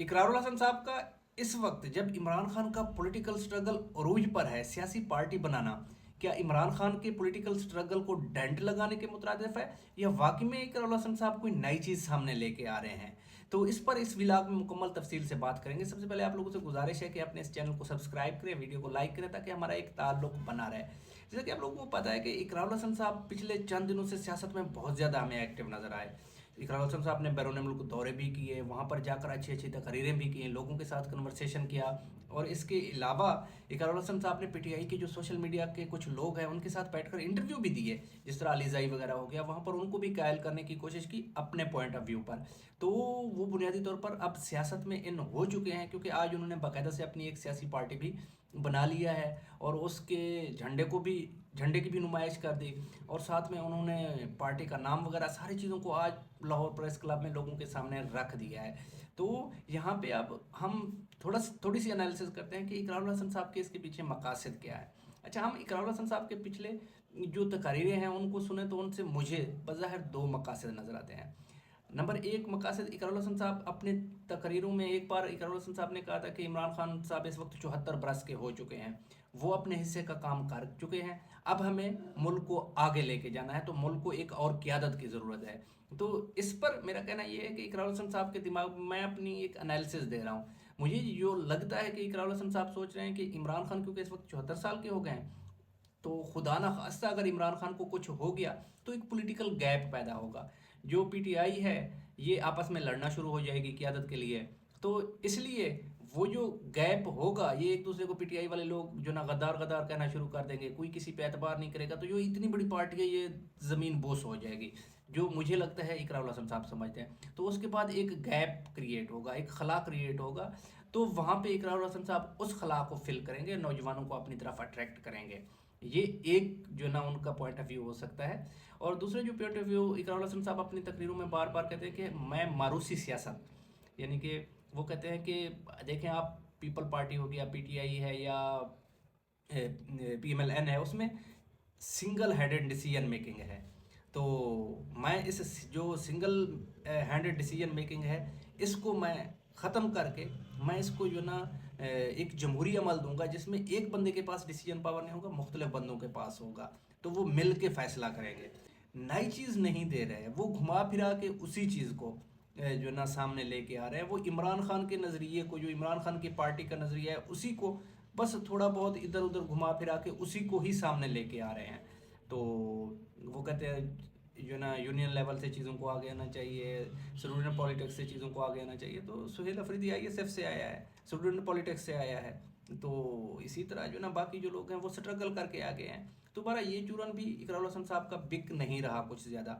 इकरारुल हसन साहब का इस वक्त जब इमरान खान का पॉलिटिकल स्ट्रगल अरूज पर है, सियासी पार्टी बनाना, क्या इमरान खान के पॉलिटिकल स्ट्रगल को डेंट लगाने के मुतरादिफ है, या वाकई में इकरारुल हसन साहब कोई नई चीज़ सामने लेके आ रहे हैं? तो इस पर इस व्लॉग में मुकम्मल तफसील से बात करेंगे। सबसे पहले आप लोगों से गुजारिश है कि अपने इस चैनल को सब्सक्राइब करें, वीडियो को लाइक करें, ताकि हमारा एक ताल्लुक बना रहे। जैसा कि आप लोगों को पता है कि इकरारुल हसन साहब पिछले चंद दिनों से सियासत में बहुत ज़्यादा हमें एक्टिव नजर आए। इकरार हसन साहब ने बैरून मुल्क दौरे भी किए, वहाँ पर जाकर अच्छी अच्छी तकरीरें भी की, लोगों के साथ कन्वर्सेशन किया। और इसके अलावा इकरार हसन साहब ने पीटीआई के जो सोशल मीडिया के कुछ लोग हैं उनके साथ बैठकर इंटरव्यू भी दिए, जिस तरह अलीजाई वगैरह हो गया, वहाँ पर उनको भी कायल करने की कोशिश की अपने पॉइंट ऑफ व्यू पर। तो वो बुनियादी तौर पर अब सियासत में इन हो चुके हैं, क्योंकि आज उन्होंने बाकायदा से अपनी एक सियासी पार्टी भी बना लिया है और उसके झंडे की भी नुमाइश कर दी। और साथ में उन्होंने पार्टी का नाम वगैरह सारी चीज़ों को आज लाहौर प्रेस क्लब में लोगों के सामने रख दिया है। तो यहाँ पे अब हम थोड़ी सी एनालिसिस करते हैं कि इकरारुल हसन साहब के इसके पीछे मकासद क्या है। अच्छा, हम इकरारुल हसन साहब के पिछले जो तकारीरें हैं उनको सुने तो उनसे मुझे बज़ाहिर दो मकासद नज़र आते हैं। नंबर एक मकासद, इकरारुल हसन साहब अपने तकरीरों में एक बार इकरारुल हसन साहब ने कहा था कि इमरान खान साहब इस वक्त 74 बरस के हो चुके हैं, वो अपने हिस्से का काम कर चुके हैं, अब हमें मुल्क को आगे लेके जाना है, तो मुल्क को एक और क़यादत की ज़रूरत है। तो इस पर मेरा कहना ये है कि इकरारुल हसन साहब के दिमाग में मैं अपनी एक एनालिसिस दे रहा हूँ। मुझे जो लगता है कि इकरारुल हसन साहब सोच रहे हैं कि इमरान खान क्योंकि इस वक्त 74 साल के हो गए हैं, तो खुदा ना खास्ता अगर इमरान खान को कुछ हो गया तो एक पॉलिटिकल गैप पैदा होगा। जो पीटीआई है ये आपस में लड़ना शुरू हो जाएगी क़यादत के लिए। तो इसलिए वो जो गैप होगा, ये एक दूसरे को पीटीआई वाले लोग जो ना गद्दार गद्दार कहना शुरू कर देंगे, कोई किसी पे एतबार नहीं करेगा, तो जो इतनी बड़ी पार्टी है ये ज़मीन बोस हो जाएगी, जो मुझे लगता है इकरारुल हसन साहब समझते हैं। तो उसके बाद एक गैप क्रिएट होगा, एक खला क्रिएट होगा। तो वहाँ पे इकरारुल हसन साहब उस खला को फिल करेंगे, नौजवानों को अपनी तरफ अट्रैक्ट करेंगे। ये एक जो ना उनका पॉइंट ऑफ व्यू हो सकता है। और दूसरे जो point of view Ikrarul Hasan साहब अपनी तकरीरों में बार बार कहते हैं कि मैं मारूसी सियासत, यानी कि वो कहते हैं कि देखें आप, पीपल पार्टी हो गया, पीटीआई है या पीएमएलएन है, उसमें सिंगल हेडेड डिसीजन मेकिंग है। तो मैं इस जो सिंगल हैंडेड डिसीजन मेकिंग है इसको मैं ख़त्म करके मैं इसको जो ना एक जमहूरी अमल दूंगा, जिसमें एक बंदे के पास डिसीजन पावर नहीं होगा, मुख्तलिफ बंदों के पास होगा, तो वो मिल के फैसला करेंगे। नई चीज़ नहीं दे रहे हैं, वो घुमा फिरा के उसी चीज़ को जो ना सामने लेके आ रहे हैं। वो इमरान खान के नज़रिए को, जो इमरान खान की पार्टी का नज़रिया है, उसी को बस थोड़ा बहुत इधर उधर घुमा फिरा के उसी को ही सामने लेके आ रहे हैं। तो वो कहते हैं जो ना यूनियन लेवल से चीज़ों को आगे आना चाहिए, स्टूडेंट पॉलिटिक्स से चीज़ों को आगे आना चाहिए। तो सुहेल अफरीदी आईएसएफ से आया है, स्टूडेंट पॉलिटिक्स से आया है। तो इसी तरह जो ना बाकी जो लोग हैं वो स्ट्रगल करके आ गए हैं। तो बारा ये चूरन भी इकरारुल हसन साहब का बिक नहीं रहा कुछ ज़्यादा।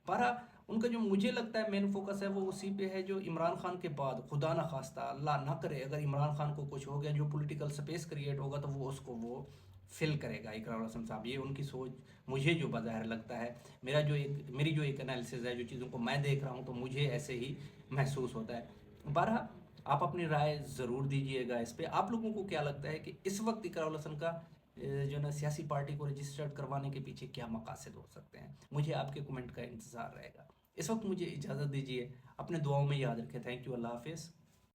बारा उनका जो मुझे लगता है मेन फोकस है वो उसी पे है, जो इमरान खान के बाद खुदा ना खास्ता अल्लाह ना करे अगर इमरान खान को कुछ हो गया, जो पॉलिटिकल स्पेस क्रिएट होगा तो वो उसको वो फिल करेगा इकरारुल हसन साहब। ये उनकी सोच मुझे जो बाज़ाहिर लगता है, मेरी जो एक एनालिसिस है, जो चीज़ों को मैं देख रहा हूँ, तो मुझे ऐसे ही महसूस होता है। बारहा आप अपनी राय ज़रूर दीजिएगा इस पे। आप लोगों को क्या लगता है कि इस वक्त इकरारुल हसन का जो ना सियासी पार्टी को रजिस्टर्ड करवाने के पीछे क्या मकासद हो सकते हैं? मुझे आपके कमेंट का इंतज़ार रहेगा। इस वक्त मुझे इजाज़त दीजिए, अपने दुआओं में याद रखें। थैंक यू, अल्लाह हाफिज़।